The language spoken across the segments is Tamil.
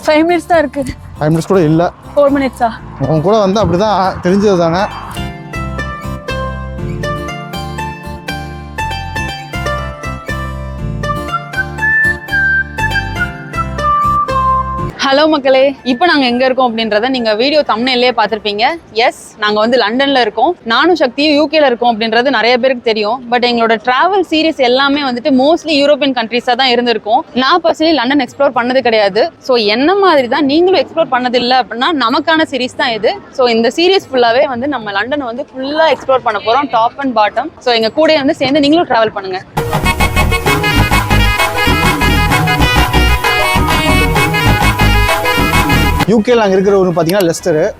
5 minutes தான் இருக்கு. 5 minutes கூட இல்லை. 4 minutes. உன் கூட வந்து அப்படிதான் தெரிஞ்சது தானே. ஹலோ மக்களே, இப்போ நாங்கள் எங்கே இருக்கோம் அப்படின்றத நீங்கள் வீடியோ தம்ப்நெயிலே பார்த்துருப்பீங்க. எஸ், நாங்கள் வந்து லண்டனில் இருக்கோம். நானும் சக்தியும் யூகேல இருக்கோம் அப்படின்றது நிறைய பேருக்கு தெரியும். பட் எங்களோட ட்ராவல் சீரிஸ் எல்லாமே வந்துட்டு மோஸ்ட்லி யூரோப்பியன் கண்ட்ரீஸாக தான் இருந்திருக்கும். நான் பர்சனலி லண்டன் எக்ஸ்ப்ளோர் பண்ணது கிடையாது. ஸோ என்ன மாதிரி தான் நீங்களும் எக்ஸ்ப்ளோர் பண்ணதில்லை அப்படின்னா நமக்கான சீரிஸ் தான் இது. ஸோ இந்த சீரிஸ் ஃபுல்லாகவே வந்து நம்ம லண்டனை வந்து ஃபுல்லாக எக்ஸ்ப்ளோர் பண்ண போகிறோம், டாப் அண்ட் பாட்டம். ஸோ எங்கள் கூட வந்து சேர்ந்து நீங்களும் ட்ராவல் பண்ணுங்கள். யூகேல அங்கே இருக்கிற ஒரு பார்த்தீங்கன்னா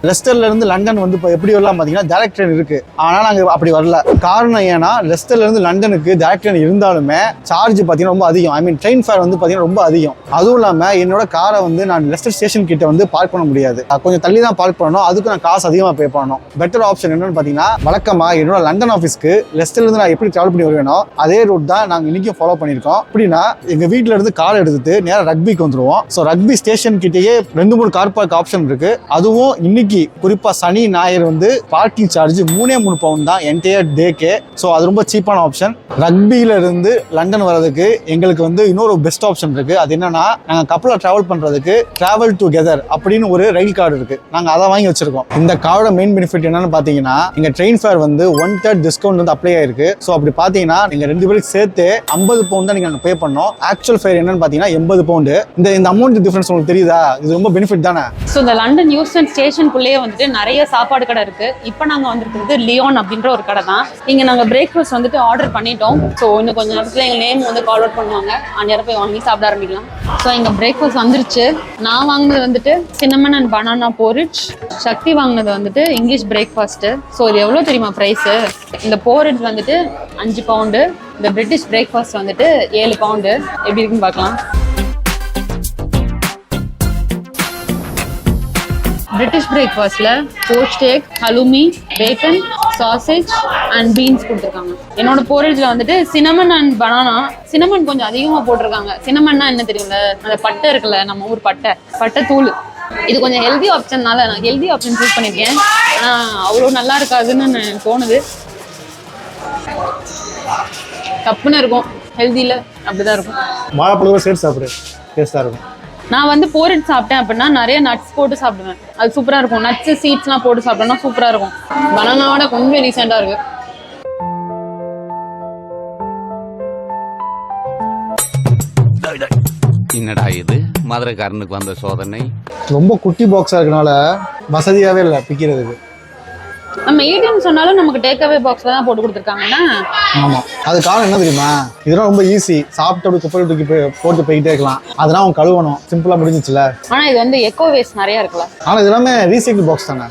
லெஸ்டர்ல இருந்து லண்டன் வந்து இப்போ எப்படி வரலாம் பார்த்தீங்கன்னா டைரக்ட் ட்ரெயின் இருக்கு. ஆனால் நாங்கள் அப்படி வரல. காரணம் ஏன்னா லெஸ்டர்ல இருந்து லண்டனுக்கு டைரக்ட் ட்ரெயின் இருந்தாலுமே சார்ஜ் பார்த்தீங்கன்னா ரொம்ப அதிகம். ஐ மீன் ட்ரெயின் ஃபேர் வந்து பார்த்தீங்கன்னா ரொம்ப அதிகம். அதுவும் இல்லாமல் என்னோட காரை வந்து நான் லெஸ்டர் ஸ்டேஷன் கிட்ட வந்து பார்க் பண்ண முடியாது. கொஞ்சம் தள்ளி தான் பார்க் பண்ணணும். அதுக்கு நான் காசு அதிகமாக பே பண்ணணும். பெட்டர் ஆப்ஷன் என்னன்னு பார்த்தீங்கன்னா வழக்கமாக என்னோட லண்டன் ஆஃபீஸ்க்கு லெஸ்டர்ல இருந்து நான் எப்படி ட்ராவல் பண்ணி வருவேனோ அதே ரூட் தான் நாங்கள் இன்னைக்கும் ஃபாலோ பண்ணியிருக்கோம். அப்படின்னா எங்கள் வீட்டில் இருந்து கார் எடுத்துட்டு நேராக ரக்பிக்கு வந்துருவோம். ஸோ ரக்பி ஸ்டேஷன் கிட்டேயே 2-3 கார் ஆப்ஷன் இருக்கு. அதுவும் இன்னைக்கு குறிப்பா சனி ஞாயிறு வந்து பார்க்கிங் சார்ஜ் 3 பவுண்ட் தான் என்டையர் டேக்கு. ஸோ அது ரொம்ப சீப்பான ஆப்ஷன். ரக்பியில இருந்து லண்டன் வர்றதுக்கு எங்களுக்கு வந்து இன்னொரு பெஸ்ட் ஆப்ஷன் இருக்கு. அது என்னன்னா நாங்கள் கப்பலில் டிராவல் பண்றதுக்கு டிராவல் டுகெதர் அப்படின்னு ஒரு ரயில் கார்டு இருக்கு. நாங்கள் அதை வாங்கி வச்சிருக்கோம். இந்த கார்டோட மெயின் பெனிஃபிட் என்னன்னு பாத்தீங்கன்னா எங்க ட்ரெயின் ஃபேர் வந்து 1/3 டிஸ்கவுண்ட் வந்து அப்ளை ஆயிருக்கு. ஸோ அப்படி பாத்தீங்கன்னா நீங்க 2 பேருக்கு சேர்த்து 50 பவுண்ட் தான் நீங்க பே பண்ணோம். ஆக்சுவல் ஃபேர் என்னன்னு பாத்தீங்கன்னா 80 பவுண்டு. இந்த அமௌண்ட் டிஃபரன்ஸ் உங்களுக்கு தெரியுதா? இது ரொம்ப பெனிஃபிட் தானே. ஸோ இந்த லண்டன் யூஸ்டன் ஸ்டேஷனுக்குள்ளேயே வந்துட்டு நிறைய சாப்பாடு கடை இருக்கு. இப்போ நாங்கள் வந்துருக்கிறது லியோன் அப்படின்ற ஒரு கடை தான். இங்கே நாங்கள் பிரேக்ஃபாஸ்ட் வந்துட்டு ஆர்டர் பண்ணிட்டோம். ஸோ இன்னும் கொஞ்சம் நேரத்தில் எங்கள் நேம் வந்து கால் அவுட் பண்ணுவாங்க. அந்நேரம் போய் வாங்கி சாப்பிட ஆரம்பிக்கலாம். ஸோ எங்கள் பிரேக்ஃபாஸ்ட் வந்துருச்சு. நான் வாங்கினது வந்துட்டு சின்னமன் அண்ட் பனானா போரிட்ஜ். சக்தி வாங்கினது வந்துட்டு இங்கிலீஷ் பிரேக்ஃபாஸ்ட்டு. ஸோ இது எவ்வளோ தெரியுமா ப்ரைஸு? இந்த போரிட்ஜ் வந்துட்டு 5 பவுண்டு. இந்த பிரிட்டிஷ் பிரேக்ஃபாஸ்ட் வந்துட்டு 7 பவுண்டு. எப்படி இருக்குன்னு பார்க்கலாம். பிரிட்டிஷ் பிரேக்ஃபாஸ்ட்ல poached egg, halloumi, bacon, sausage and beans கொடுத்துருக்காங்க. என்னோட போரேஜ்ல வந்துட்டு சினமன் அண்ட் பனானா. சினமன் கொஞ்சம் அதிகமாக போட்டிருக்காங்க. சினமன்னா என்ன தெரியும்ல, அந்த பட்டை இருக்குல்ல, நம்ம ஊர் பட்டை தூள். இது கொஞ்சம் ஹெல்தி ஆப்ஷன்னால நான் ஹெல்தி ஆப்ஷன் சூஸ் பண்ணியிருக்கேன். ஆனால் அவ்வளோ நல்லா இருக்காதுன்னு எனக்கு தோணுது. தப்புன்னு இருக்கும், ஹெல்தியில் அப்படிதான் இருக்கும். வாழைப்பழம் சேர்த்து சாப்பிடு, டேஸ்டாக இருக்கும். நான் வந்து போரிட் சாப்பிட்டேன் அப்படின்னா நிறைய நட்ஸ் போட்டு சாப்பிடுவேன். அது சூப்பராக இருக்கும். நட்ஸ் சீட்ஸ்லாம் போட்டு சாப்பிட்டோம்னா சூப்பராக இருக்கும். பனானாவோட கொஞ்சம் ரீசெண்டாக இருக்கு. என்னடா இது மதுரைக்காரனுக்கு வந்த சோதனை? ரொம்ப குட்டி பாக்ஸாக இருக்கனால வசதியாகவே இல்லை பிக்கிறதுக்கு. நம்ம ஏடிஎம் சொன்னாலும் நமக்கு டேக்அவே பாக்ஸ்ல தான் போட்டு கொடுத்துருக்காங்கன்னா. ஆமா, அது காரணம் என்ன தெரியுமா? இதெல்லாம் ரொம்ப ஈஸி. சாப்பிட்டு அப்படி குப்பை தூக்கி போட்டு போயிட்டே இருக்கலாம். அதெல்லாம் அவங்க கழுவணும், சிம்பிளா முடிஞ்சிச்சுல. ஆனா இது வந்து எக்கோ வேஸ்ட் நிறைய இருக்குல்ல. ஆனா இது எல்லாமே ரீசைக்கிள் பாக்ஸ் தானே.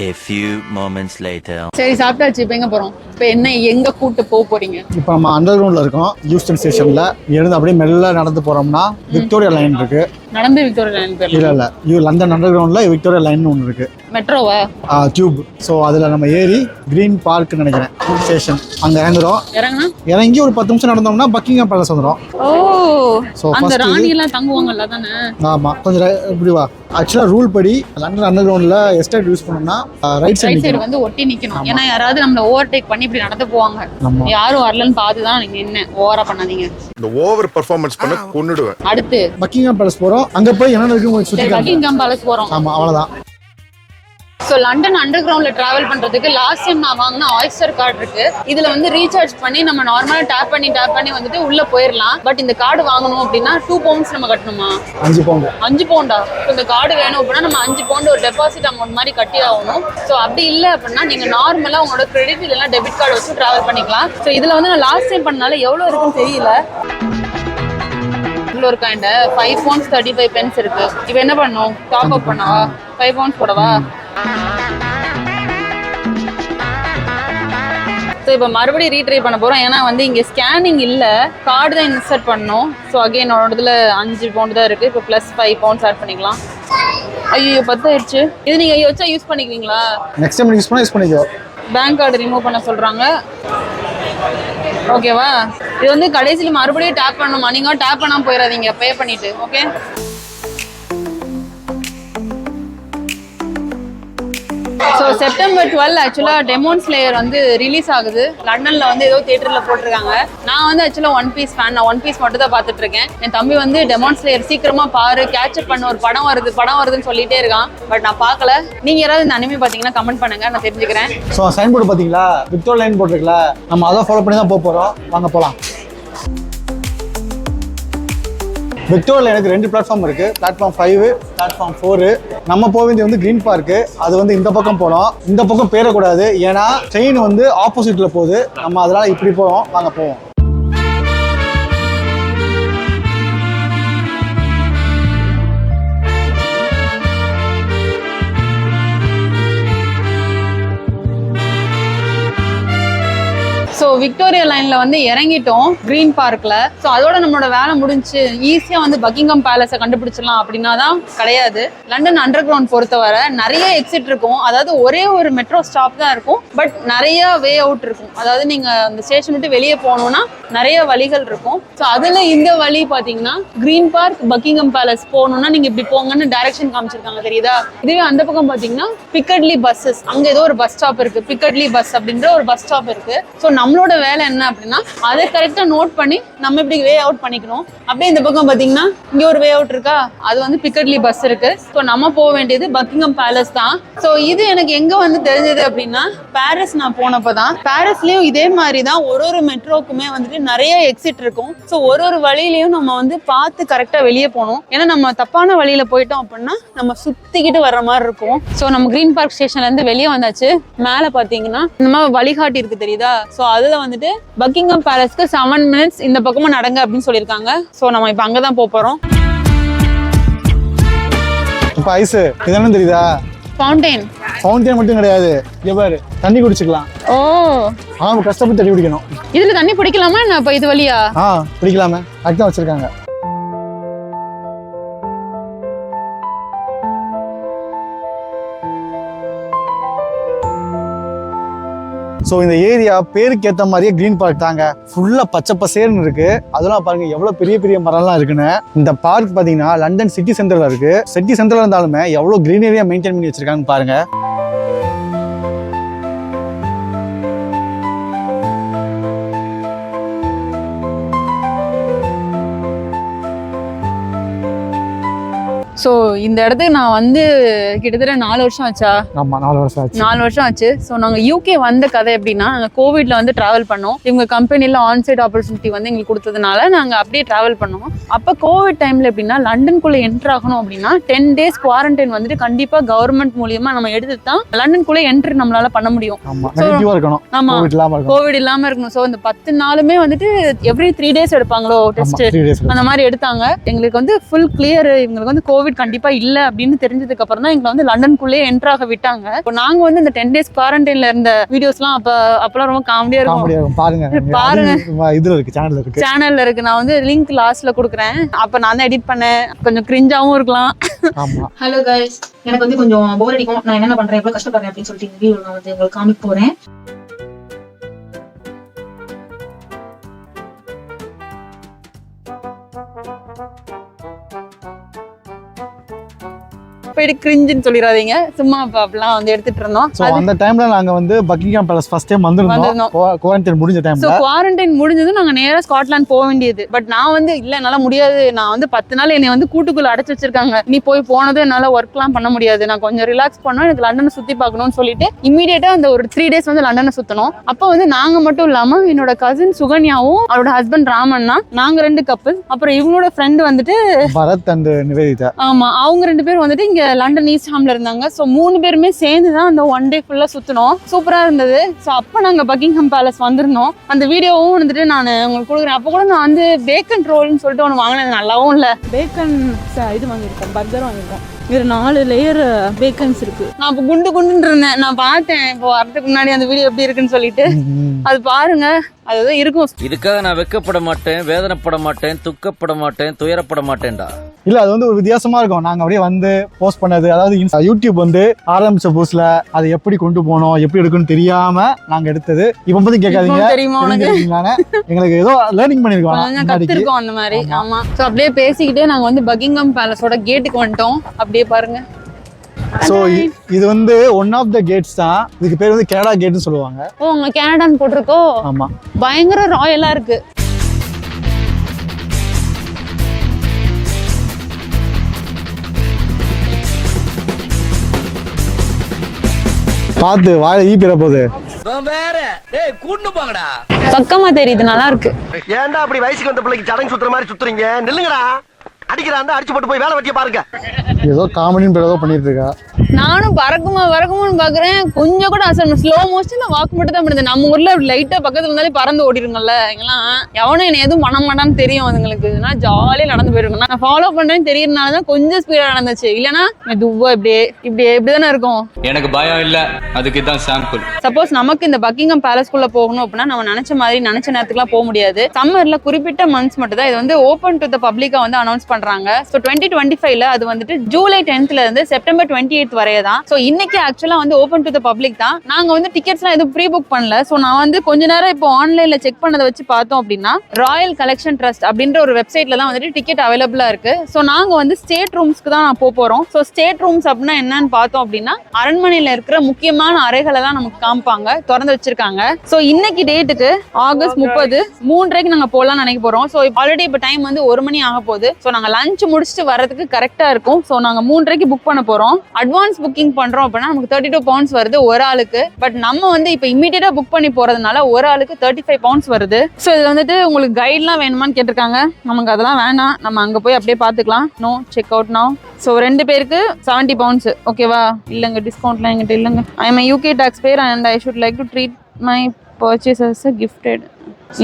A few moments later. சரி, சாப்பிட்டாச்சு. இப்போ எங்க போறோம்? இப்போ எங்க கூட்டு போறீங்க? இப்போ நம்ம அண்டர் கிரவுண்ட்ல இருக்கோம், யூஸ்டன் ஸ்டேஷன்ல. இருந்து அப்படியே மெல்ல நடந்து போறோம்னா விக்டோரியா லைன் இருக்கு. நடந்து விக்டோரியா லைன் போயிடலாம். இல்ல லண்டன் அண்டர் கிரவுண்ட்ல விக்டோரியா லைன் ஒன்று இருக்கு. மெட்ரோவா? டியூப். ஸோ அதில் நம்ம ஏறி கிரீன் பார்க் நினைக்கிறேன் ஸ்டேஷன், அங்கே இறங்குறோம். இறங்கி ஒரு 10 நிமிஷம் நடந்தோம்னா பக்கிங்ஹாம் பேலஸ் வந்துடும். ஓ, அந்த ராணி எல்லாம் தங்குவாங்கல்ல தானே? ஆமா, கொஞ்சம் இப்படி வா. ஆக்சுவலா ரூல் படி லண்டன் அண்டர் கிரவுண்ட்ல எஸ்டேட் யூஸ் பண்ணோம்னா ரைட் சைடு வந்து ஒட்டி நிக்கணும். ஏன்னா யாராவது நம்மள ஓவர்டேக் பண்ணி இப்படி நடந்து போவாங்க. யாரும் வரலன்னு பார்த்து தான் நீங்க என்ன ஓவரா பண்ணாதீங்க. இந்த ஓவர் பெர்ஃபார்மன்ஸ் பண்ண கொன்னுடுவேன். அடுத்து பக்கிங்ஹாம் பேலஸ் போறோம். அங்க போய் என்ன இருக்குன்னு சுத்தி காட்டுறேன். பக்கிங்ஹாம் பேலஸ் போறோம். ஆமா, அவ்வளவுதான். ஸோ லண்டன் அண்டர் கிரவுண்ட்ல டிராவல் பண்றதுக்கு லாஸ்ட் டைம் நான் வாங்கின ஆயிஸ்டர் கார்டு இருக்கு. இதுல வந்து ரீசார்ஜ் பண்ணி நம்ம நார்மலா டேப் பண்ணி வந்துட்டு உள்ள போயிடலாம். பட் இந்த கார்டு வாங்கணும் அப்படின்னா 2 பவுண்ட்ஸ் நம்ம கட்டணுமா? 5 பவுண்ட். 5 பவுண்டா? இந்த கார்டு வேணும் அப்படின்னா நம்ம 5 பவுண்ட் ஒரு டெபாசிட் அமௌண்ட் மாதிரி கட்டி ஆகணும். ஸோ அப்படி இல்லை அப்படின்னா நீங்க நார்மலா உங்களோட கிரெடிட் இல்லைன்னா டெபிட் கார்டு வச்சு டிராவல் பண்ணிக்கலாம். ஸோ இதுல வந்து நான் லாஸ்ட் டைம் பண்ணனால எவ்வளவு இருக்குன்னு தெரியல. ஒரு கைண்ட் 5 pounds 35 pence இருக்கு. இப்போ என்ன பண்ணும்? டாப் அப் பண்ணவா? 5 pounds போடவா? ஸோ இப்போ மறுபடியும் ரீட்ரை பண்ண போகிறோம். ஏன்னா வந்து இங்கே ஸ்கேனிங் இல்லை, கார்டு தான் இன்சர்ட் பண்ணணும். ஸோ அகைன் என்னோட இதில் 5 பவுண்ட் தான் இருக்குது. இப்போ +5 pounds ஆட் பண்ணிக்கலாம். ஐயோ 10 ஆயிடுச்சு. இது நீங்கள் வச்சா யூஸ் பண்ணிக்குவீங்களா? நெக்ஸ்ட் டைம் யூஸ் பண்ணிக்கோ. பேங்க் கார்டு ரிமூவ் பண்ண சொல்கிறாங்க. ஓகேவா? இது வந்து கடைசியில் மறுபடியும் டேப் பண்ணணுமா? நீங்கள் டேப் பண்ணாமல் போயிடாதீங்க, பே பண்ணிவிட்டு. ஓகே. ஸோ செப்டம்பர் 12 ஆக்சுவலாக டெமோன் ஸ்லேயர் வந்து ரிலீஸ் ஆகுது. லண்டனில் வந்து ஏதோ தியேட்டரில் போட்டிருக்காங்க. நான் வந்து ஆக்சுவலாக ஒன் பீஸ் ஃபேன். நான் ஒன் பீஸ் மட்டும் தான் பார்த்துட்டு இருக்கேன். என் தம்பி வந்து டெமோன் ஸ்லேயர் சீக்கிரமாக பாரு, கேட்சப் பண்ண, ஒரு படம் வருதுன்னு சொல்லிட்டே இருக்கான். பட் நான் பார்க்கல. நீங்கள் யாராவது இந்த அனிமே பார்த்தீங்கன்னா கமெண்ட் பண்ணுங்க, நான் தெரிஞ்சுக்கிறேன். ஸோ சைன் போர்டு பார்த்தீங்களா, விக்டோர் லைன் போட்டிருக்கல, நம்ம அதை ஃபாலோ பண்ணி தான் போகிறோம். வாங்க போகலாம். விக்டோரியில் எனக்கு 2 பிளாட்ஃபார்ம் இருக்குது. Platform 5, platform 4. நம்ம போக வேண்டியது வந்து க்ரீன் பார்க்கு. அது வந்து இந்த பக்கம் போகணும். இந்த பக்கம் பேரக்கூடாது, ஏன்னா ட்ரெயின் வந்து ஆப்போசிட்டில் போகுது. நம்ம அதனால் இப்படி போவோம். வாங்க போவோம். ஸோ விக்டோரியா லைனில் வந்து இறங்கிட்டோம் க்ரீன் பார்க்கில். ஸோ அதோட நம்மளோட வேலை முடிஞ்சு ஈஸியாக வந்து பக்கிங்ஹாம் பேலஸை கண்டுபிடிச்சிடலாம் அப்படின்னா தான் கிடையாது. லண்டன் அண்டர் கிரவுண்ட் பொறுத்தவரை நிறைய எக்ஸிட் இருக்கும். அதாவது ஒரே ஒரு மெட்ரோ ஸ்டாப் தான் இருக்கும், பட் நிறைய வே அவுட் இருக்கும். அதாவது நீங்கள் அந்த ஸ்டேஷன் விட்டு வெளியே போகணுன்னா நிறைய வழிகள் இருக்கும். ஸோ அதில் இந்த வழி பார்த்தீங்கன்னா க்ரீன் பார்க் பக்கிங்ஹாம் பேலஸ் போகணுன்னா நீங்கள் இப்படி போங்கன்னு டைரக்ஷன் காமிச்சிருக்காங்க, தெரியுதா? இதுவே அந்த பக்கம் பார்த்தீங்கன்னா பிக்கட்லி பஸ்ஸஸ், அங்கே ஏதோ ஒரு பஸ் ஸ்டாப் இருக்குது, பிக்கட்லி பஸ் அப்படின்ற ஒரு பஸ் ஸ்டாப் இருக்குது. ஸோ நம்மளோட வேலை என்ன அப்படின்னா அதை கரெக்டாக நோட் பண்ணி நம்ம இப்படி வே அவுட் பண்ணிக்கணும். அப்படியே இந்த பக்கம் பார்த்தீங்கன்னா இங்கே ஒரு வே அவுட் இருக்கா, அது வந்து பிக்கட்லி பஸ் இருக்கு. ஸோ நம்ம போக வேண்டியது பக்கிங்ஹாம் பேலஸ் தான். ஸோ இது எனக்கு எங்கே வந்து தெரிஞ்சது அப்படின்னா பாரிஸ் நான் போனப்போ தான். பாரிஸ்லேயும் இதே மாதிரி தான் ஒரு மெட்ரோக்குமே வந்துட்டு நிறைய எக்ஸிட் இருக்கும். ஸோ ஒரு வழியிலையும் நம்ம வந்து பார்த்து கரெக்டாக வெளியே போகணும். ஏன்னா நம்ம தப்பான வழியில் போயிட்டோம் அப்படின்னா நம்ம சுற்றிக்கிட்டு வர்ற மாதிரி இருக்கும். ஸோ நம்ம க்ரீன் பார்க் ஸ்டேஷன்லேருந்து வெளியே வந்தாச்சு. மேலே பார்த்தீங்கன்னா இந்த மாதிரி வழிகாட்டி இருக்கு, தெரியுதா? ஸோ அதில் வந்துட்டு பக்கிங்ஹாம் பேலஸ்க்கு 7 minutes இந்த பக்கமும் நடங்க அப்படின்னு சொல்லியிருக்காங்க. ஸோ நம்ம இப்போ அங்கே தான் போகிறோம். இப்போ ஐஸு இதெல்லாம் தெரியுதா? ஃபவுண்டெயின் மட்டும் கிடையாது, இங்கே பாரு, தண்ணி குடிச்சுக்கலாம். ஓ, ஆமாம், கஷ்டப்பட்டு தண்ணி குடிக்கணும். இதில் தண்ணி பிடிக்கலாமா என்ன? இப்போ இது வழியா? பிடிக்கலாமே, அதுதான் வச்சுருக்காங்க. ஸோ இந்த ஏரியா பேருக்கு ஏற்ற மாதிரியே க்ரீன் பார்க் தாங்க. ஃபுல்லாக பச்சை பசேர்னு இருக்கு. அதெல்லாம் பாருங்க எவ்வளோ பெரிய பெரிய மரம்லாம் இருக்குன்னு. இந்த பார்க் பார்த்தீங்கன்னா லண்டன் சிட்டி சென்டரில் இருக்கு. சிட்டி சென்டரில் இருந்தாலுமே எவ்வளோ க்ரீனரியாக மெயின்டைன் பண்ணி வச்சிருக்காங்கன்னு பாருங்க. ஸோ இந்த இடத்துக்கு நான் வந்து கிட்டத்தட்ட 4 வருஷம் ஆச்சா? ஆமாம், 4 வருஷம் ஆச்சு. 4 வருஷம் ஆச்சு. ஸோ நாங்கள் யூகே வந்த கதை எப்படின்னா, நாங்கள் கோவிட்ல வந்து ட்ராவல் பண்ணோம். இவங்க கம்பெனியில் ஆன்சைட் ஆப்பர்ச்சுனிட்டி வந்து எங்களுக்கு கொடுத்ததுனால நாங்கள் அப்படியே ட்ராவல் பண்ணோம். அப்போ கோவிட் டைமில் எப்படின்னா லண்டனுக்குள்ளே என்ட்ரு ஆகணும் அப்படின்னா 10 days குவாரண்டைன் வந்துட்டு கண்டிப்பாக கவர்மெண்ட் மூலியமா நம்ம எடுத்துட்டு தான் லண்டனுக்குள்ளே என்ட்ரி நம்மளால பண்ண முடியும். ஆமாம், கோவிட் இல்லாமல் இருக்கணும். ஸோ இந்த 10 நாளுமே வந்துட்டு எவ்ரி 3 days எடுப்பாங்களோ டெஸ்ட், அந்த மாதிரி எடுத்தாங்க. எங்களுக்கு வந்து ஃபுல் கிளியர், இவங்களுக்கு வந்து கோவிட் கண்டிப்பா இல்ல அப்படின்னு தெரிஞ்சதுக்கு அப்புறம் தான் எங்களை வந்து லண்டனுக்குள்ளே என்ட்ராக விட்டாங்க. நாங்க வந்து இந்த 10 days குவாரண்டைன்ல இருந்த வீடியோஸ்லாம் அப்பெல்லாம் ரொம்ப காமெடியா இருக்கும். பாருங்க, இதுல இருக்கு, சேனல்ல இருக்கு. நான் வந்து லிங்க் லாஸ்ட்ல கொடுக்குறேன். அப்ப நான் தான் எடிட் பண்ணேன். கொஞ்சம் கிரிஞ்சாவும் இருக்கலாம். ஹலோ கைஸ், எனக்கு வந்து கொஞ்சம் போர் அடிக்கும். நான் என்ன பண்றேன், எவ்வளவு கஷ்டப்படுறேன் அப்படின்னு சொல்லிட்டு இந்த வீடியோ நான் வந்து உங்களுக்கு காமிக்க போறேன். போயிட்டு கிரிஞ்சுன்னு சொல்லிடாதீங்க, சும்மா அப்படிலாம் வந்து எடுத்துட்டு இருந்தோம். அந்த டைம்ல நாங்க வந்து பக்கிங்ஹாம் பேலஸ் ஃபர்ஸ்ட் டைம் வந்திருந்தோம். குவாரண்டைன் முடிஞ்ச டைம்ல. குவாரண்டைன் முடிஞ்சது நாங்க நேரா ஸ்காட்லாந்து போக வேண்டியது. பட் நான் வந்து இல்ல, என்னால முடியாது. நான் வந்து 10 நாள் என்னை வந்து கூட்டுக்குள்ள அடைச்சு வச்சிருக்காங்க. நீ போய் போனதும் என்னால ஒர்க்லாம் பண்ண முடியாது. நான் கொஞ்சம் ரிலாக்ஸ் பண்ணோம், எனக்கு லண்டனை சுத்தி பார்க்கணும்னு சொல்லிட்டு இமீடியட்டா அந்த ஒரு 3 days வந்து லண்டனை சுத்தணும். அப்போ வந்து நாங்க மட்டும் இல்லாம என்னோட கசின் சுகன்யாவும் அவரோட ஹஸ்பண்ட் ராமன்னா, நாங்க 2 கப்பல், அப்புறம் இவங்களோட ஃப்ரெண்ட் வந்துட்டு பரத் அண்ட் நிவேதிதா. ஆமா, அவங்க 2 பேரும் வந்துட்டு இங்க லண்டன் ஈஸ்ட் ஹாம்ல இருந்தாங்க. ஸோ 3 பேருமே சேர்ந்து தான் அந்த 1 day ஃபுல்லா சுத்தினோம். சூப்பரா இருந்தது. ஸோ அப்போ நாங்க பக்கிங்ஹாம் பேலஸ் வந்திருந்தோம். அந்த வீடியோவும் வந்துட்டு நான் உங்களுக்கு கொடுக்குறேன். அப்போ கூட நான் வந்து பேக்கன் ரோல்னு சொல்லிட்டு ஒன்று வாங்கினது, நல்லாவும் இல்லை. பேக்கன் இது வாங்கியிருக்கோம், பர்கர் வாங்கியிருக்கோம். இது 4 லேயர் பேக்கன்ஸ் இருக்கு. நான் இப்போ குண்டுன்னு இருந்தேன். நான் பார்த்தேன் இப்போ வரதுக்கு முன்னாடி அந்த வீடியோ எப்படி இருக்குன்னு சொல்லிட்டு. அது பாருங்க, அதுதான் இருக்கும். இதுக்காக நான் வெக்கப்பட மாட்டேன், வேதனைப்பட மாட்டேன், துக்கப்பட மாட்டேன், துயரப்பட மாட்டேன்டா. இல்ல, அது வந்து ஒரு வித்தியாசமா இருக்கும். நாங்க அப்படியே வந்து போஸ்ட் பண்ணது, அதாவது யூடியூப் வந்து ஆரம்பிச்ச புதுசுல அதை எப்படி கொண்டு போனோம், எப்படி எடுக்கணும்னு தெரியாம நாங்க எடுத்தது. இப்ப பத்தி கேட்காதீங்க, தெரியுமா எங்களுக்கு ஏதோ லேர்னிங் பண்ணிருக்கோம், கத்துருக்கோம் அந்த மாதிரி. ஆமா. ஸோ அப்படியே பேசிக்கிட்டே நாங்க வந்து பக்கிங்ஹாம் பேலஸோட கேட்டுக்கு வந்துட்டோம். அப்படியே பாருங்க, ஸோ இது வந்து ஒன் ஆஃப் த கேட்ஸ் தான். இதுக்கு பேர் வந்து கனடா கேட்னு சொல்லுவாங்க. ஓ உங்க கனடான்னு போட்டிருக்கோ. ஆமா, பயங்கர ராயலா இருக்கு. பார்த்து வாழை ஈப்பிற போகுது. வேற டேய் கூட்டு போங்கடா. பக்கமா தெரியுது, நல்லா இருக்கு. ஏன்டா அப்படி வயசுக்கு வந்த பிள்ளைக்கு சடங்கு சுத்துற மாதிரி சுத்துறீங்க? நில்லுங்கடா. அடிக்கிறான் அடிச்சு போட்டு போய் வேலை வெட்டிய பாருங்க. ஏதோ காமெடின்னு ஏதோ பண்ணிட்டு இருக்கா. நானும் பறக்குமான்னு பாக்குறேன், கொஞ்சம் கூட அசல் ஸ்லோ மோஷன்ல வாக்கு மட்டும் தான் பண்ணுது. நம்ம ஊர்ல லைட்டா பக்கத்துல இருந்தாலே பறந்து ஓடிருங்கல்ல. எங்கெல்லாம் எவனும் என்ன எதுவும் பண்ண மாட்டான்னு தெரியும் அதுங்களுக்கு. நான் ஜாலியா நடந்து போயிருக்கேன். நான் ஃபாலோ பண்றேன்னு தெரியறதுனாலதான் கொஞ்சம் ஸ்பீடா நடந்துச்சு. இல்லைன்னா மெதுவா இப்படிதானே இருக்கும். எனக்கு பயம் இல்ல, அதுக்கு தான் சாம்பிள். சப்போஸ் நமக்கு இந்த பக்கிங்ஹாம் பேலஸ்குள்ள போகணும் அப்படின்னா நம்ம நினைச்ச மாதிரி நினைச்ச நேரத்துக்குலாம் போக முடியாது. சம்மர்ல குறிப்பிட்ட மந்த்ஸ் மட்டும் தான் இது வந்து ஓப்பன் டு த பப்ளிக்கா வந்து அனௌன்ஸ் பண்றாங்க. ஸோ 2025ல அது வந்துட்டு ஜூலை 10th இருந்து செப்டம்பர் 28th வரைய தான். ஸோ இன்னைக்கு ஆக்சுவலா வந்து ஓப்பன் டு த பப்ளிக் தான். நாங்க வந்து டிக்கெட்ஸ்லாம் எதுவும் ப்ரீ புக் பண்ணல. ஸோ நான் வந்து கொஞ்ச நேரம் இப்போ ஆன்லைன்ல செக் பண்ணதை வச்சு பார்த்தோம் அப்படின்னா ராயல் கலெக்ஷன் ட்ரஸ்ட் அப்படின்ற ஒரு வெப்சைட்ல தான் வந்துட்டு டிக்கெட் அவைலபிளா இருக்கு. ஸோ நாங்க வந்து ஸ்டேட் ரூம்ஸ்க்கு தான் நான் போறோம். ஸோ ஸ்டேட் ரூம்ஸ் அப்படின்னா என்னன்னு பார்த்தோம் அப்படின்னா அரண்மனையில இருக்கிற முக்கியமான அறைகளை தான் நமக்கு காமிப்பாங்க, திறந்து வச்சிருக்காங்க. ஸோ இன்னைக்கு டேட்டுக்கு ஆகஸ்ட் 30 3:30 நாங்க போகலாம்னு நினைக்க போறோம். ஸோ ஆல்ரெடி இப்போ டைம் வந்து 1 மணி ஆக போகுது. ஸோ நாங்க லஞ்ச் முடிச்சுட்டு வரதுக்கு கரெக்டா இருக்கும். ஸோ நாங்க 3:30 புக் பண்ண போறோம். அட்வான்ஸ் புக்கிங் பண்றோம் அப்படின்னா நமக்கு 32 pounds வருது ஒரு ஆளுக்கு. பட் நம்ம வந்து இப்போ இமீடியட்டா புக் பண்ணி போறதுனால ஒரு ஆளுக்கு 35 pounds வருது. ஸோ இது வந்துட்டு உங்களுக்கு கைட்லாம் வேணுமான்னு கேட்டிருக்காங்க. நமக்கு அதெல்லாம் வேணாம், நம்ம அங்க போய் அப்படியே பாத்துக்கலாம். No check out now. So 2 பேருக்கு 70 pounds. ஓகேவா? இல்லைங்க, டிஸ்கவுண்ட்லாம் எங்கிட்ட இல்லைங்க. I am UK taxpayer and I should like to treat my purchase as a gifted.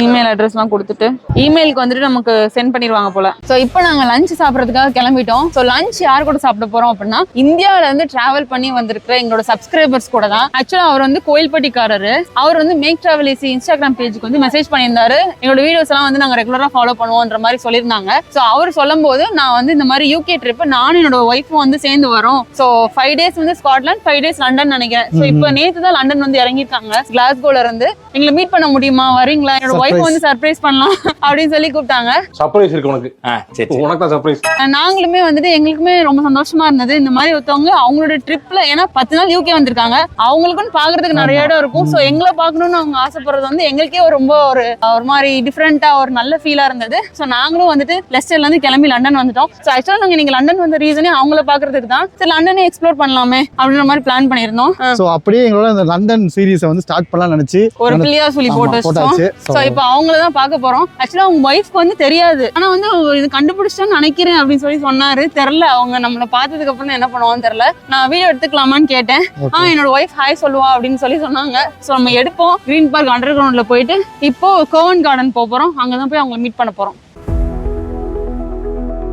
Email அட்ரஸ்லாம் கொடுத்துட்டு இமெயிலுக்கு வந்துட்டு நமக்கு சென்ட் பண்ணிடுவாங்க போல. ஸோ இப்போ நாங்கள் லஞ்ச் சாப்பிட்றதுக்காக கிளம்பிட்டோம். ஸோ லஞ்ச் யார் கூட சாப்பிட போறோம் அப்படின்னா இந்தியாவில இருந்து டிராவல் பண்ணி வந்திருக்கிற எங்களோட சப்ஸ்கிரைபர்ஸ் கூட தான். ஆக்சுவலா அவர் வந்து கோயில்பட்டிக்காரரு. அவர் வந்து மேக் டிராவல் ஈஸி இன்ஸ்டாகிராம் பேஜுக்கு வந்து மெசேஜ் பண்ணியிருந்தாரு. எங்களோட வீடியோஸ் எல்லாம் வந்து நாங்கள் ரெகுலரா ஃபாலோ பண்ணுவோன்ற மாதிரி சொல்லியிருந்தாங்க. ஸோ அவர் சொல்லும் போது நான் வந்து இந்த மாதிரி UK ட்ரிப் நானும் என்னோட ஒய்ஃபும் வந்து சேர்ந்து வரோம். ஸோ 5 days வந்து ஸ்காட்லாந்து, 5 days லண்டன் நினைக்கிறேன். ஸோ இப்போ நேற்று தான் லண்டன் வந்து இறங்கிருக்காங்க. கிளாஸ்கோல இருந்து எங்களை மீட் பண்ண முடியுமா, வரீங்களா, என்னோட ஒய்ஃப் வந்து சர்ப்ரைஸ் பண்ணலாம் அப்படின்னு சொல்லி கூப்பிட்டாங்க. சர்ப்ரைஸ் இருக்கு உனக்கு. உனக்கு தான் சர்ப்ரைஸ். நாங்களுமே வந்துட்டு எங்களுக்குமே ரொம்ப சந்தோஷமா இருந்தது. இந்த மாதிரி ஒருத்தவங்க அவங்களோட ட்ரிப்ல, ஏன்னா 10 நாள் UK வந்திருக்காங்க, அவங்களுக்கும் பாக்குறதுக்கு நிறைய இடம் இருக்கும். ஸோ எங்களை பார்க்கணும்னு அவங்க ஆசைப்படுறது வந்து எங்களுக்கே ரொம்ப ஒரு மாதிரி டிஃப்ரெண்டா ஒரு நல்ல ஃபீலா இருந்தது. ஸோ நாங்களும் வந்துட்டு லெஸ்டர்ல இருந்து கிளம்பி லண்டன் வந்துட்டோம். ஸோ ஆக்சுவலா நாங்க நீங்க லண்டன் வந்த ரீசனே அவங்கள பாக்குறதுக்கு தான். சரி லண்டனே எக்ஸ்ப்ளோர் பண்ணலாமே அப்படின்ற மாதிரி பிளான் பண்ணியிருந்தோம். ஸோ அப்படியே எங்களோட இந்த லண்டன் சீரீஸை வந்து ஸ்டார்ட் பண்ணலாம் நினைச்சு ஒரு பிள்ளையா சொல்லி போட்டாச்சு. ஸோ இப்போ அவங்கள தான் பார்க்க போறோம். ஆக்சுவலா அவங்க ஒய்ஃப்க்கு வந்து தெரியாது, ஆனா வந்து இது கண்டுபிடிச்சிட்டான்னு நினைக்கிறேன் அப்படின்னு சொல்லி சொன்னாரு. தெரியல, அவங்க நம்மள பார்த்ததுக்கு அப்புறம் என்ன பண்ணுவான்னு தெரியல. நான் வீடியோ எடுத்துக்கலாமான்னு கேட்டேன். என்னோட ஒய்ஃப் ஹாய் சொல்லுவா அப்படின்னு சொல்லி சொன்னாங்க. ஸோ நம்ம எடுப்போம். கிரீன் பார்க் அண்டர் கிரவுண்ட்ல போயிட்டு இப்போ கோவன் கார்டன் போறோம். அங்கதான் போய் அவங்களை மீட் பண்ண போறோம்.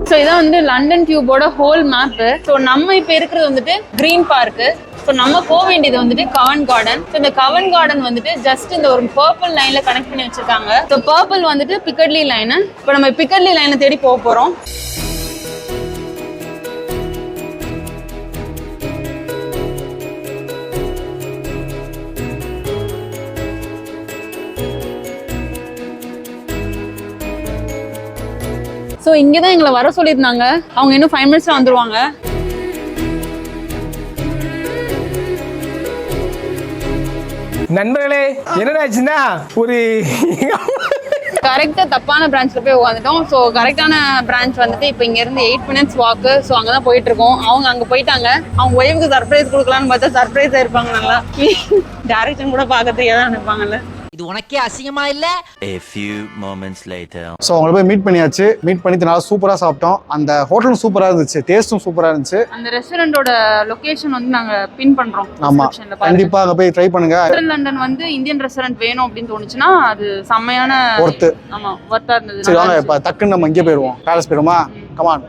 ஸோ இதான் வந்து லண்டன் டியூபோட ஹோல் மேப். ஸோ நம்ம இப்போ இருக்கிறது வந்துட்டு கிரீன் பார்க்கு. ஸோ நம்ம போக வேண்டியது வந்துட்டு கவன் கார்டன். ஸோ இந்த கவன் கார்டன் வந்துட்டு ஜஸ்ட் இந்த ஒரு பர்பிள் லைன்ல கனெக்ட் பண்ணி வச்சிருக்காங்க. ஸோ பர்பிள் வந்துட்டு பிக்கட்லி லைனு. இப்போ நம்ம பிக்கட்லி லைனை தேடி போக போறோம். ஸோ இங்கே தான் எங்களை வர சொல்லியிருந்தாங்க. அவங்க இன்னும் 5 minutes வந்துருவாங்க. நண்பர்களே, என்னடாச்சுன்னா ஒரு கரெக்டா தப்பான பிரான்ச்ல போய் உட்காந்துட்டோம். ஸோ கரெக்டான பிரான்ச் வந்துட்டு இப்போ இங்க இருந்து 8 minutes வாக்கு. ஸோ அங்கதான் போயிட்டு இருக்கோம். அவங்க அங்க போயிட்டாங்க. அவங்க ஒய்ஃபுக்கு சர்ப்ரைஸ் கொடுக்கலான்னு பார்த்தா சர்ப்ரைஸ் ஆயிருப்பாங்க. நல்லா டைரக்ஷன் கூட பார்க்க தெரியாதான் நினைப்பாங்கல்ல. இது உனக்கே அசிங்கமா இல்ல? A few moments later. So அவங்கள போய் மீட் பண்ணியாச்சு. மீட் பண்ணிட்டு நல்லா சூப்பராக சாப்பிட்டோம். அந்த ஹோட்டலும் சூப்பராக இருந்துச்சு, டேஸ்ட்டும் சூப்பராக இருந்துச்சு. அந்த ரெஸ்டாரண்டோட லொகேஷன் வந்து நாங்க பின் பண்றோம். ஆமா, கண்டிப்பா அங்க போய் ட்ரை பண்ணுங்க. லண்டன் வந்து இந்தியன் ரெஸ்டாரண்ட் வேணும் அப்படின்னு தோணுச்சுன்னா அது செம்மையான ஒர்த்து. ஆமா, ஒர்த்தா இருந்தது. சரி வாங்க இப்ப டக்குன்னு நம்ம இங்கே போயிருவோம். பேலஸ் போயிருமா? கமான்.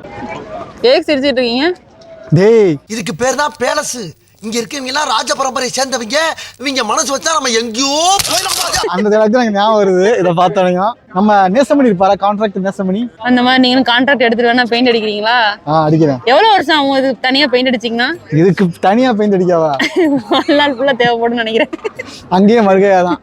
ஏக் சிரிச்சிட்டு இருக்கீங்க? டேய், இதுக்கு பேர் தான் பேலஸ். இங்க இருக்கவங்க எல்லாம் ராஜ பரம்பரையை சேர்ந்தவங்க. இவங்க மனசு வச்சா நம்ம எங்கேயோ போயிடலாம். அந்த இடத்துல எனக்கு ஞாபகம் வருது இதை பார்த்தோம். நம்ம நேசமணி இருப்பாரா, கான்ட்ராக்ட் நேசமணி. அந்த மாதிரி நீங்களும் கான்ட்ராக்ட் எடுத்துட்டு வேணா பெயிண்ட் அடிக்கிறீங்களா? அடிக்கிறேன். எவ்வளவு வருஷம் அவங்க இது தனியா பெயிண்ட் அடிச்சீங்கன்னா? இதுக்கு தனியா பெயிண்ட் அடிக்காவா? நாள் ஃபுல்லா தேவைப்படும்னு நினைக்கிறேன். அங்கேயே மறுகையாதான்.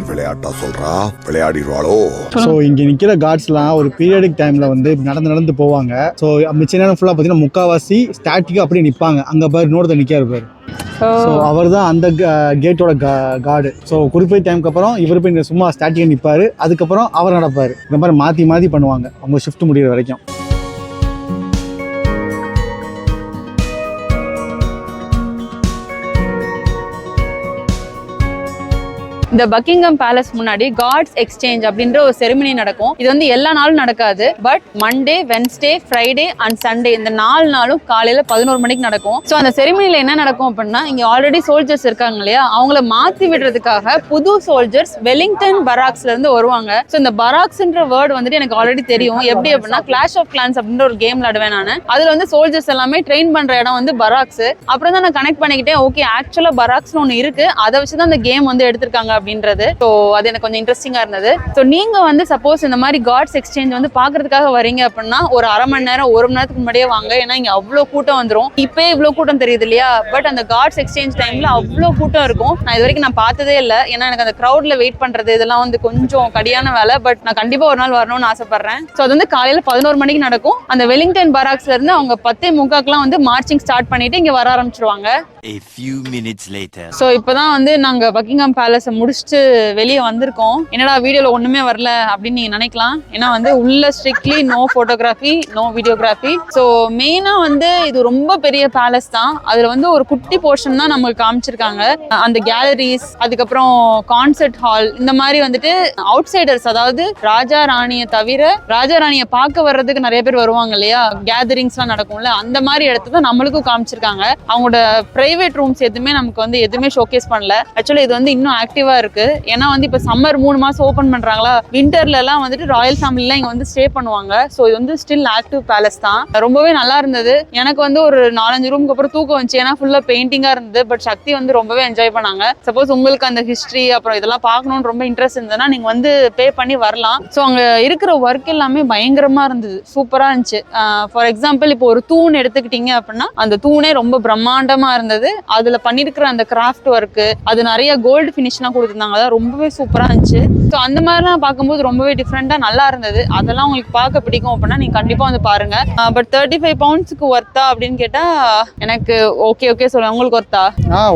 விளையாட்டா சொல்றா, விளையாடிடுவாளோ. ஸோ இங்க நிக்கிற கார்ட்ஸ்லாம் ஒரு பீரியடிக் டைம்ல வந்து நடந்து போவாங்க. ஸோ மிச்ச நேரம் ஃபுல்லா பாத்தீங்கன்னா முக்காவாசி ஸ்டாட்டிக்கா அப்படியே நிப்பாங்க. அங்க பாரு இன்னொருத்தர் நிக்காரு பாரு. ஸோ அவர் தான் அந்த கேட்டோட கார்டு. ஸோ குறிப்பிட்ட டைமுக்கு அப்புறம் இவர் போய் சும்மா ஸ்டாட்டிக்கா நிற்பாரு. அதுக்கப்புறம் அவர் நடப்பாரு. இந்த மாதிரி மாற்றி மாற்றி பண்ணுவாங்க அவங்க ஷிஃப்ட் முடிகிற வரைக்கும். இந்த பக்கிங்ஹாம் பேலஸ் முன்னாடி காட்ஸ் எக்ஸ்சேஞ்ச் அப்படின்ற ஒரு செரிமனி நடக்கும். இது வந்து எல்லா நாளும் நடக்காது. But Monday, Wednesday, Friday and Sunday இந்த 4 நாளும் காலையில 11 மணிக்கு நடக்கும். ஸோ அந்த செரிமனில என்ன நடக்கும் அப்படின்னா, இங்க ஆல்ரெடி சோல்ஜர்ஸ் இருக்காங்க இல்லையா, அவங்கள மாத்தி விடுறதுக்காக புது சோல்ஜர்ஸ் வெலிங்டன் பராக்ஸ்ல இருந்து வருவாங்க. ஸோ இந்த பராக்ஸ்ன்ற வேர்டு வந்துட்டு எனக்கு ஆல்ரெடி தெரியும். எப்படி அப்படின்னா, கிளாஷ் ஆஃப் கிளான்ஸ் அப்படின்ற ஒரு கேம் விளையாடுவேன் நான். அதுல வந்து சோல்ஜர்ஸ் எல்லாமே ட்ரெயின் பண்ற இடம் வந்து பராக்ஸ். அப்புறம் தான் நான் கனெக்ட் பண்ணிக்கிட்டேன், ஓகே ஆக்சுவலா பராக்ஸ்னு ஒன்று இருக்கு, அதை வச்சுதான் அந்த கேம் வந்து எடுத்திருக்காங்க அப்படின்றது. ஸோ அது எனக்கு கொஞ்சம் இன்ட்ரெஸ்டிங்கா இருந்தது. ஸோ நீங்க வந்து சப்போஸ் இந்த மாதிரி காட்ஸ் எக்ஸ்சேஞ்ச் வந்து பாக்குறதுக்காக வரீங்க அப்படின்னா ஒரு அரை மணி நேரம் 1 மணி நேரத்துக்கு முன்னாடியே வாங்க. ஏன்னா இங்க அவ்வளோ கூட்டம் வந்துடும். இப்பயே இவ்வளோ கூட்டம் தெரியுது இல்லையா, பட் அந்த காட்ஸ் எக்ஸ்சேஞ்ச் டைம்ல அவ்வளோ கூட்டம் இருக்கும். நான் இது வரைக்கும் நான் பார்த்ததே இல்லை. ஏன்னா எனக்கு அந்த க்ரௌட்ல வெயிட் பண்றது இதெல்லாம் வந்து கொஞ்சம் கடியான வேலை. பட் நான் கண்டிப்பா ஒரு நாள் வரணும்னு ஆசைப்படுறேன். ஸோ அது வந்து காலையில 11 மணிக்கு நடக்கும். அந்த வெலிங்டன் பராக்ஸ்ல இருந்து அவங்க 10:45 வந்து மார்ச்சிங் ஸ்டார்ட் பண்ணிட்டு இங்க வர ஆரம்பிச்சிருவாங்க. A few minutes later. So இப்போதான் வந்து நாங்க பக்கிங்ஹாம் பேலஸை முடிச்சுட்டு வெளியே வந்திருக்கோம். என்னடா வீடியோல ஒண்ணுமே வரல அப்படின்னு நீங்க நினைக்கலாம். ஏன்னா வந்து உள்ள strictly no photography, no videography. So மெயினா வந்து இது ரொம்ப பெரிய பேலஸ் தான். அதுல வந்து ஒரு குட்டி போர்ஷன் தான் நமக்கு காமிச்சிருக்காங்க. அந்த கேலரிஸ், அதுக்கப்புறம் கான்சர்ட் ஹால், இந்த மாதிரி வந்துட்டு அவுட் சைடர்ஸ், அதாவது ராஜா ராணியை தவிர ராஜா ராணியை பார்க்க வர்றதுக்கு நிறைய பேர் வருவாங்க இல்லையா, கேதரிங்ஸ்லாம் நடக்கும்ல, அந்த மாதிரி இடத்த தான் நம்மளுக்கும் காமிச்சிருக்காங்க. அவங்களோட பிரைவேட் ரூம்ஸ் எதுவுமே நமக்கு வந்து எதுவுமே ஷோகேஸ் பண்ணல. ஆக்சுவலி இது வந்து இன்னும் ஆக்டிவா இருக்கு. ஏன்னா வந்து இப்ப சம்மர் 3 மாசம் ஓபன் பண்றாங்களா, விண்டர்ல எல்லாம் வந்துட்டு ராயல் ஃபேமிலிலாம் இங்க வந்து ஸ்டே பண்ணுவாங்க. ஸோ இது வந்து ஸ்டில் ஆக்டிவ் பேலஸ் தான். ரொம்பவே நல்லா இருந்தது. எனக்கு வந்து ஒரு 4-5 ரூமுக்கு அப்புறம் தூக்கம் வந்துச்சு. ஏன்னா ஃபுல்லா பெயிண்டிங்கா இருந்தது. பட் சக்தி வந்து ரொம்பவே என்ஜாய் பண்ணாங்க. சப்போஸ் உங்களுக்கு அந்த ஹிஸ்டரி அப்புறம் இதெல்லாம் பார்க்கணும்னு ரொம்ப இன்ட்ரெஸ்ட் இருந்ததுன்னா நீங்க வந்து பே பண்ணி வரலாம். ஸோ அங்க இருக்கிற ஒர்க் எல்லாமே பயங்கரமா இருந்தது, சூப்பரா இருந்துச்சு. ஃபார் எக்ஸாம்பிள் இப்போ ஒரு தூண் எடுத்துக்கிட்டீங்க அப்படின்னா அந்த தூணே ரொம்ப பிரம்மாண்டமா இருந்தது. அதுல பண்ணிருக்கிற அந்த கிராஃப்ட் ஒர்க், அது நிறைய கோல்டு ஃபினிஷ்லாம் கொடுத்துருந்தாங்க. அதான் ரொம்பவே சூப்பரா இருந்துச்சு. ஸோ அந்த மாதிரிலாம் பார்க்கும்போது ரொம்பவே டிஃப்ரெண்டா நல்லா இருந்தது. அதெல்லாம் உங்களுக்கு பார்க்க பிடிக்கும் அப்படின்னா நீங்க கண்டிப்பா வந்து பாருங்க. பட் 35 பவுண்ட்ஸ்க்கு ஒர்த்தா அப்படின்னு கேட்டா எனக்கு ஓகே சொல்லுவேன். உங்களுக்கு ஒர்த்தா?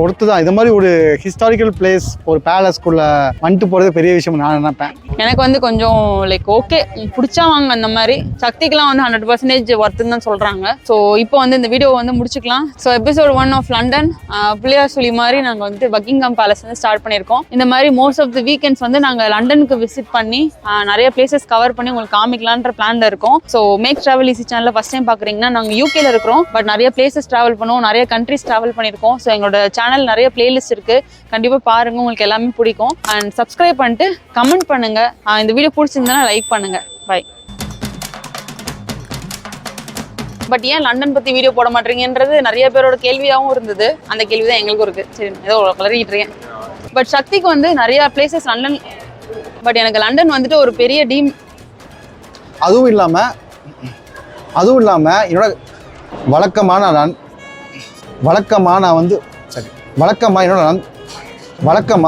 ஒர்த்து தான். இது மாதிரி ஒரு ஹிஸ்டாரிக்கல் பிளேஸ், ஒரு பேலஸ்க்குள்ள வந்துட்டு போறது பெரிய விஷயம் நான் நினைப்பேன். எனக்கு வந்து கொஞ்சம் லைக் ஓகே பிடிச்சா வாங்க. அந்த மாதிரி சக்திக்கெல்லாம் வந்து 100% ஒர்த்துன்னு தான் சொல்றாங்க. ஸோ இப்போ வந்து இந்த வீடியோ வந்து முடிச்சுக்கலாம். So episode 1 of London Pillaiyar சொல்லி மாதிரி நாங்க வந்து பக்கிங்ஹாம் பேலஸ் வந்து ஸ்டார்ட் பண்ணியிருக்கோம். இந்த மாதிரி மோஸ்ட் ஆஃப் தி வீக்கெண்ட்ஸ் வந்து நாங்க லண்டனுக்கு விசிட் பண்ணி நிறைய பிளேசஸ் கவர் பண்ணி உங்களுக்கு காமிக்கலான்ற பிளான்ல இருக்கோம். ஸோ மேக் டிராவல் ஈஸி சேனல்ல ஃபர்ஸ்ட் டைம் பாக்குறீங்கன்னா நாங்க யூகேல இருக்கிறோம். பட் நிறைய பிளேசஸ் டிராவல் பண்ணுவோம், நிறைய கண்ட்ரிஸ் டிராவல் பண்ணியிருக்கோம். ஸோ எங்களோட சேனல் நிறைய பிளேலிஸ்ட் இருக்கு, கண்டிப்பா பாருங்க, உங்களுக்கு எல்லாமே பிடிக்கும். அண்ட் சப்ஸ்கிரைப் பண்ணிட்டு கமெண்ட் பண்ணுங்க. இந்த வீடியோ பிடிச்சிருந்தா லைக் பண்ணுங்க. பை. பட் ஏன் லண்டன் பத்தி வீடியோ போட மாட்டீங்கன்றது நிறைய பேரோட கேள்வியாகவும் இருந்தது. அந்த கேள்வி தான் எங்களுக்கும் இருக்கு. சரி, ஏதோ வளரிட்டு இருக்கேன். பட் சக்திக்கு வந்து நிறைய பிளேசஸ் லண்டன். பட் எனக்கு லண்டன் வந்துட்டு ஒரு பெரிய டீம். அதுவும் இல்லாம என்னோட வழக்கமாக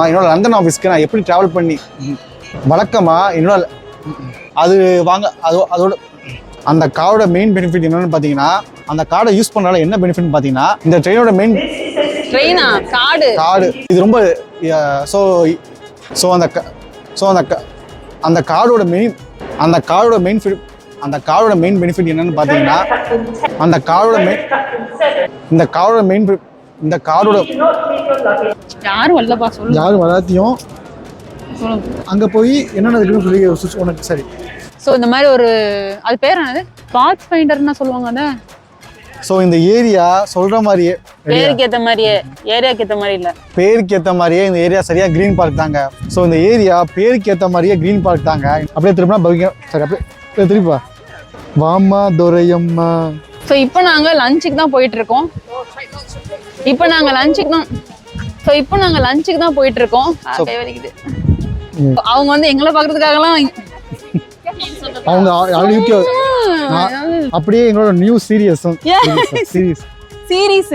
என்னோட லண்டன் ஆஃபீஸ்க்கு நான் எப்படி ட்ராவல் பண்ணி என்னோட அது வாங்க அதோட அந்த காரோட மெயின் பெனிஃபிட் என்னன்னு பார்த்தீங்கன்னா, அந்த கார்டை யூஸ் பண்ணால என்ன பெனிஃபிட்னு பார்த்தீங்கன்னா, இந்த ட்ரெயினோட மெயின் கார்டு இது ரொம்ப அந்த காரோட மெயின் பெனிஃபிட் என்னன்னு பார்த்தீங்கன்னா, யாரும் வராத்தையும் அங்க போய் என்னென்ன இருக்குன்னு சொல்லி உனக்கு சரி. ஸோ இந்த மாதிரி ஒரு அது பேர் என்னது, பாத் ஃபைண்டர்னா சொல்லுவாங்க. அதை ஸோ இந்த ஏரியா சொல்ற மாதிரியே பேருக்கு ஏற்ற மாதிரியே, ஏரியாவுக்கு ஏற்ற மாதிரி இல்லை, பேருக்கு ஏற்ற மாதிரியே இந்த ஏரியா சரியா கிரீன் பார்க் தாங்க. ஸோ இந்த ஏரியா பேருக்கு ஏற்ற மாதிரியே கிரீன் பார்க் தாங்க. அப்படியே திரும்பினா பவிங்க சரி, அப்படியே திருப்பா வாமா துரையம்மா. ஸோ இப்போ நாங்கள் லஞ்சுக்கு தான் போயிட்டு இருக்கோம். அவங்க வந்து எங்களை பார்க்கறதுக்காகலாம் அவங்க யூடியூப் அப்படியே எங்களோட நியூ சீரியஸும் சீரிஸ் சீரீஸ்